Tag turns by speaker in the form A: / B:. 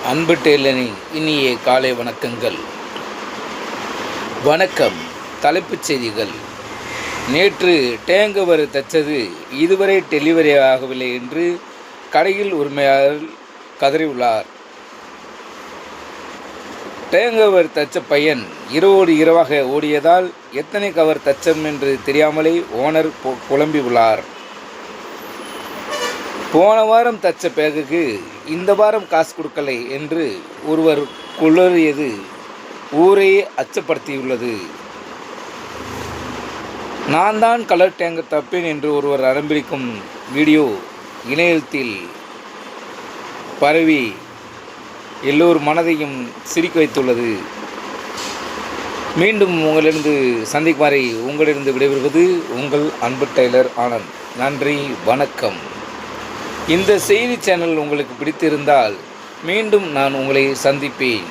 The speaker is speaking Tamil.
A: அன்பு டெய்லரின் இனிய காலை வணக்கங்கள். வணக்கம். தலைப்புச் செய்திகள். நேற்று டேங்கோவர் தைச்சது இதுவரை டெலிவரி ஆகவில்லை என்று கடையில் உரிமையாளர் கதறியுள்ளார். டேங்கோவர் தைச்ச பையன் இரவோடு இரவாக ஓடியதால் எத்தனை கவர் தச்சம் என்று தெரியாமலே ஓனர் புலம்பியுள்ளார். போன வாரம் தச்ச பேகுக்கு இந்த வாரம் காசு கொடுக்கலை என்று ஒருவர் குளறியது ஊரையே அச்சப்படுத்தியுள்ளது. நான் தான் கலர் டேங்கர் தப்பேன் என்று ஒருவர் அடம்பிடிக்கும் வீடியோ இணையத்தில் பரவி எல்லோர் மனதையும் சிரிக்க வைத்துள்ளது. மீண்டும் உங்களிலிருந்து சந்திக்குமாறை உங்களிலிருந்து விடைபெறுவது உங்கள் அன்பு டெய்லர் ஆனந்த். நன்றி, வணக்கம். இந்த செய்தி சேனல் உங்களுக்கு பிடித்திருந்தால் மீண்டும் நான் உங்களை சந்திப்பேன்.